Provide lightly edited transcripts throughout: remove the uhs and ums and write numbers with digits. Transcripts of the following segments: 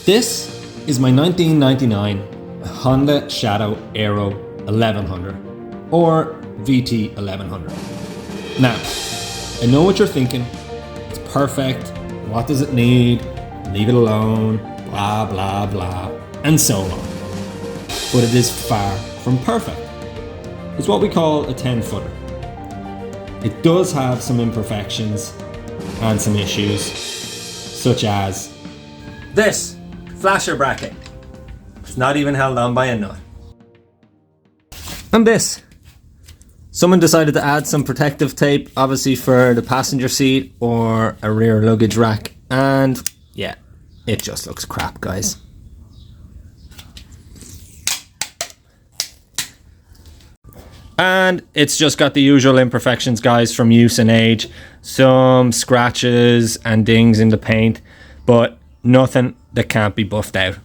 This is my 1999 Honda Shadow Aero 1100 or VT 1100. Now, I know what you're thinking. It's perfect. What does it need? Leave it alone. Blah, blah, blah, and so on. But it is far from perfect. It's what we call a 10-footer. It does have some imperfections and some issues, such as this flasher bracket. It's not even held on by a nut. And this. Someone decided to add some protective tape, obviously for the passenger seat or a rear luggage rack, and yeah, it just looks crap, guys. And it's just got the usual imperfections, guys, from use and age. Some scratches and dings in the paint, but nothing that can't be buffed out.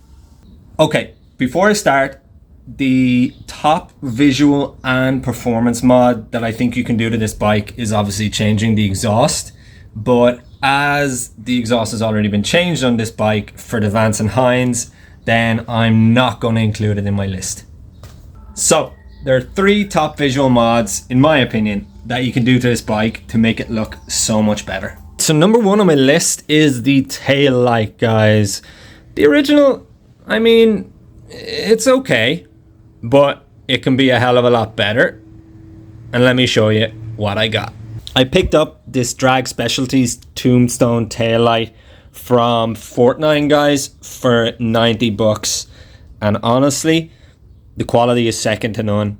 Okay, before I start, the top visual and performance mod that I think you can do to this bike is obviously changing the exhaust. But as the exhaust has already been changed on this bike for the vance&hines, then I'm not going to include it in my list. So there are 3 top visual mods, in my opinion, that you can do to this bike to make it look so much better. So number 1 on my list is the tail light, guys. The original, I mean, it's okay, but it can be a hell of a lot better. And let me show you what I got. I picked up this drag Specialties Tombstone tail light from Fortnite, guys, for 90 bucks. And honestly, the quality is second to none.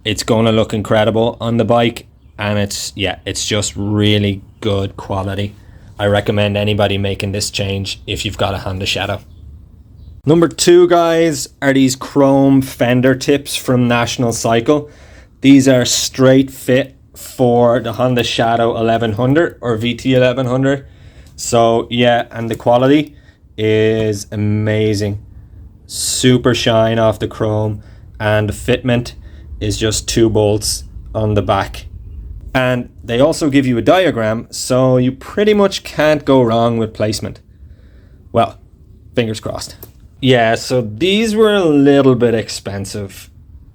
It's going to look incredible on the bike, and it's just really good quality. I recommend anybody making this change if you've got a Honda Shadow. Number 2, guys, are these chrome fender tips from National Cycle. These are straight fit for the Honda Shadow 1100 or VT 1100. So yeah, and the quality is amazing. Super shine off the chrome, and the fitment is just 2 bolts on the back. And they also give you a diagram, so you pretty much can't go wrong with placement. Well, fingers crossed. Yeah, so these were a little bit expensive,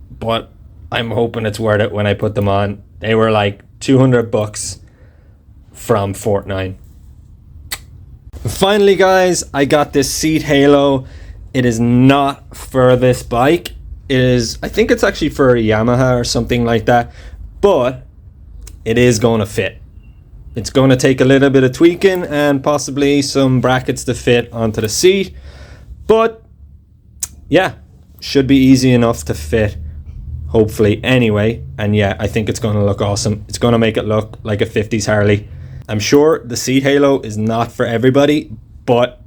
but I'm hoping it's worth it when I put them on. They were like 200 bucks from Fortnite. Finally, guys, I got this seat halo. It is not for this bike. It is, I think it's actually for a Yamaha or something like that, but it is going to fit. It's going to take a little bit of tweaking and possibly some brackets to fit onto the seat, but yeah, should be easy enough to fit, hopefully, anyway. And yeah, I think it's going to look awesome. It's going to make it look like a 50s Harley. I'm sure the seat halo is not for everybody, but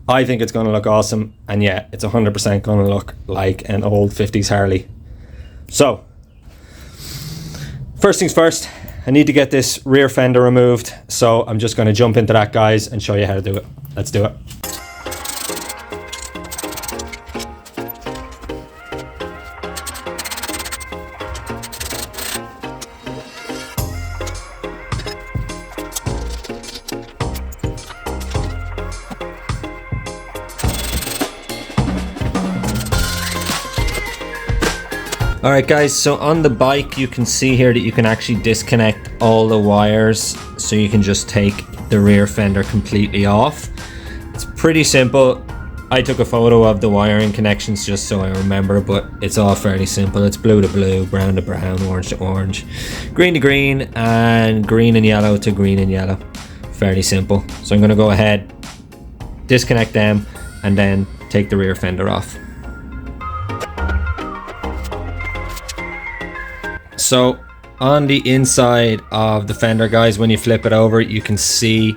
I think it's going to look awesome. And yeah, it's 100% going to look like an old 50s Harley. So, first things first, I need to get this rear fender removed. So I'm just going to jump into that, guys, and show you how to do it. Let's do it. Alright, guys, so on the bike you can see here that you can actually disconnect all the wires, so you can just take the rear fender completely off. It's pretty simple. I took a photo of the wiring connections just so I remember, but it's all fairly simple. It's blue to blue, brown to brown, orange to orange, green to green, and green and yellow to green and yellow. Fairly simple. So I'm going to go ahead, disconnect them, and then take the rear fender off. So on the inside of the fender, guys, when you flip it over, you can see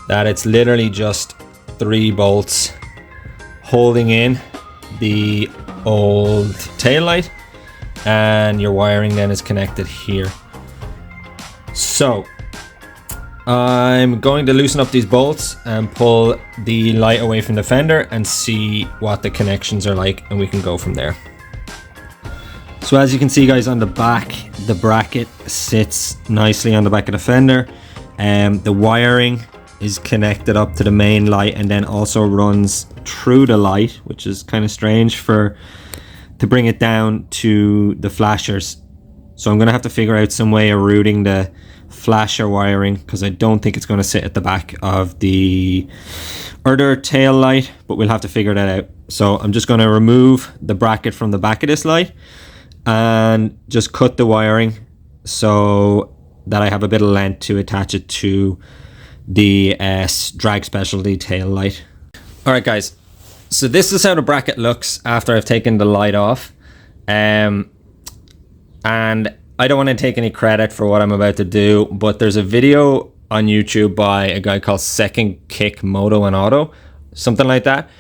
that it's literally just 3 bolts holding in the old taillight, and your wiring then is connected here. So I'm going to loosen up these bolts and pull the light away from the fender and see what the connections are like, and we can go from there. So as you can see, guys, on the back, the bracket sits nicely on the back of the fender. The wiring is connected up to the main light and then also runs through the light, which is kind of strange to bring it down to the flashers. So I'm going to have to figure out some way of routing the flasher wiring, because I don't think it's going to sit at the back of the other tail light, but we'll have to figure that out. So I'm just going to remove the bracket from the back of this light and just cut the wiring so that I have a bit of length to attach it to the drag specialty tail light. Alright guys, so this is how the bracket looks after I've taken the light off. And I don't want to take any credit for what I'm about to do, but there's a video on YouTube by a guy called Second Kick Moto and Auto, something like that,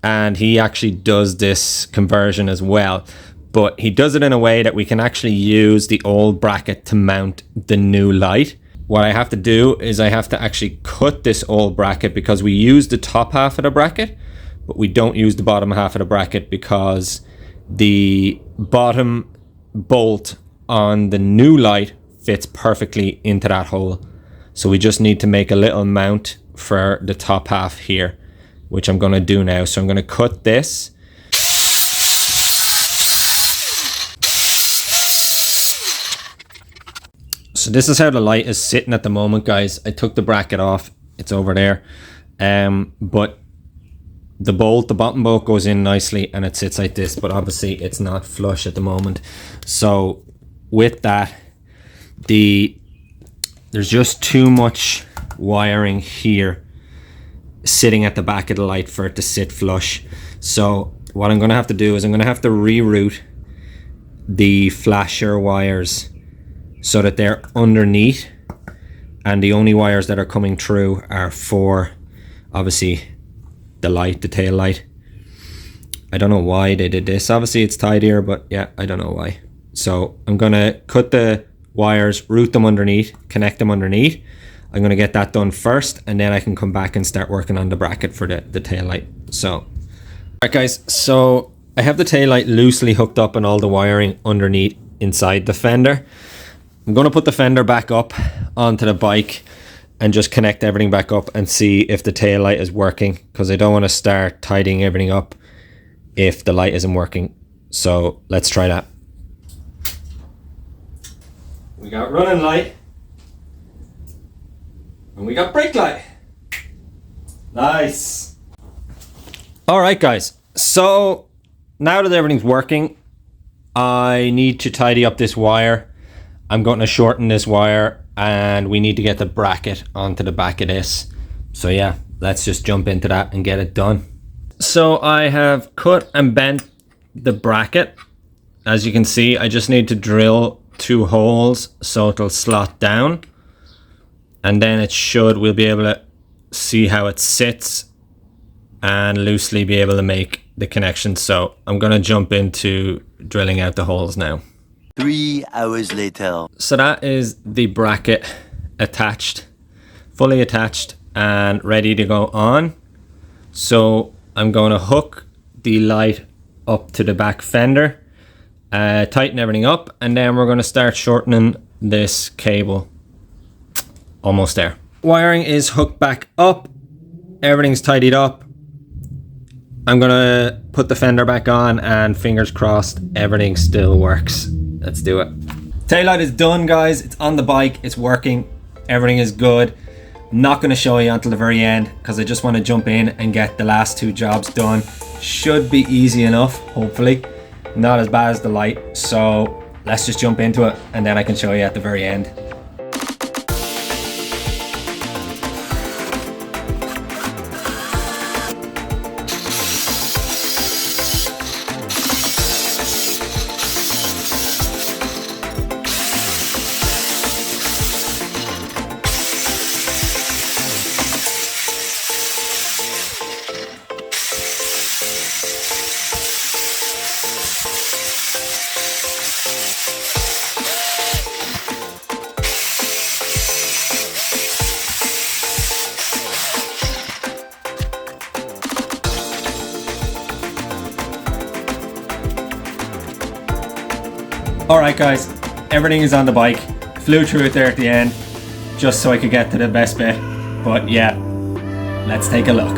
and he actually does this conversion as well, but he does it in a way that we can actually use the old bracket to mount the new light. What I have to do is I have to actually cut this old bracket, because we use the top half of the bracket but we don't use the bottom half of the bracket, because the bottom bolt on the new light fits perfectly into that hole. So we just need to make a little mount for the top half here, which I'm going to do now. So I'm going to cut this. So this is how the light is sitting at the moment, guys. I took the bracket off, it's over there, but the bottom bolt goes in nicely and it sits like this, but obviously it's not flush at the moment. So with that, there's just too much wiring here sitting at the back of the light for it to sit flush. So what I'm going to have to do is I'm going to have to reroute the flasher wires so that they're underneath, and the only wires that are coming through are for obviously the light, the tail light. I don't know why they did this. Obviously it's tidier, but yeah, I don't know why. So I'm gonna cut the wires, route them underneath, connect them underneath. I'm gonna get that done first, and then I can come back and start working on the bracket for the tail light. So, alright guys, so I have the tail light loosely hooked up and all the wiring underneath inside the fender. I'm gonna put the fender back up onto the bike and just connect everything back up and see if the tail light is working, because I don't want to start tidying everything up if the light isn't working. So let's try that. We got running light and we got brake light. Nice. All right guys, so now that everything's working, I need to tidy up this wire. I'm going to shorten this wire, and we need to get the bracket onto the back of this. So yeah, let's just jump into that and get it done. So I have cut and bent the bracket. As you can see, I just need to drill 2 holes so it'll slot down, and then we'll be able to see how it sits and loosely be able to make the connection. So I'm going to jump into drilling out the holes now. 3 hours later. So that is the bracket attached, fully attached and ready to go on. So I'm going to hook the light up to the back fender, tighten everything up, and then we're going to start shortening this cable. Almost there. Wiring is hooked back up, everything's tidied up. I'm going to put the fender back on, and fingers crossed everything still works. Let's do it. Taillight is done, guys. It's on the bike, it's working, everything is good. I'm not going to show you until the very end, because I just want to jump in and get the last 2 jobs done. Should be easy enough, hopefully. Not as bad as the light. So let's just jump into it, and then I can show you at the very end. Alright guys, everything is on the bike. Flew through it there at the end just so I could get to the best bit, but yeah, Let's take a look.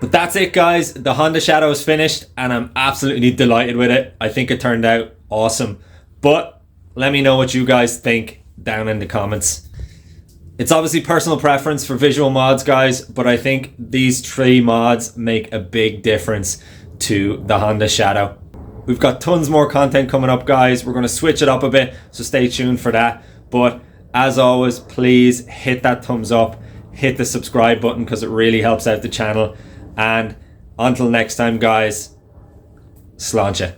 But that's it, guys. The Honda Shadow is finished and I'm absolutely delighted with it. I think it turned out awesome. But let me know what you guys think down in the comments. It's obviously personal preference for visual mods, guys, but I think these 3 mods make a big difference to the Honda Shadow. We've got tons more content coming up, guys. We're going to switch it up a bit, so stay tuned for that. But as always, please hit that thumbs up, hit the subscribe button because it really helps out the channel. And until next time, guys, sláinte.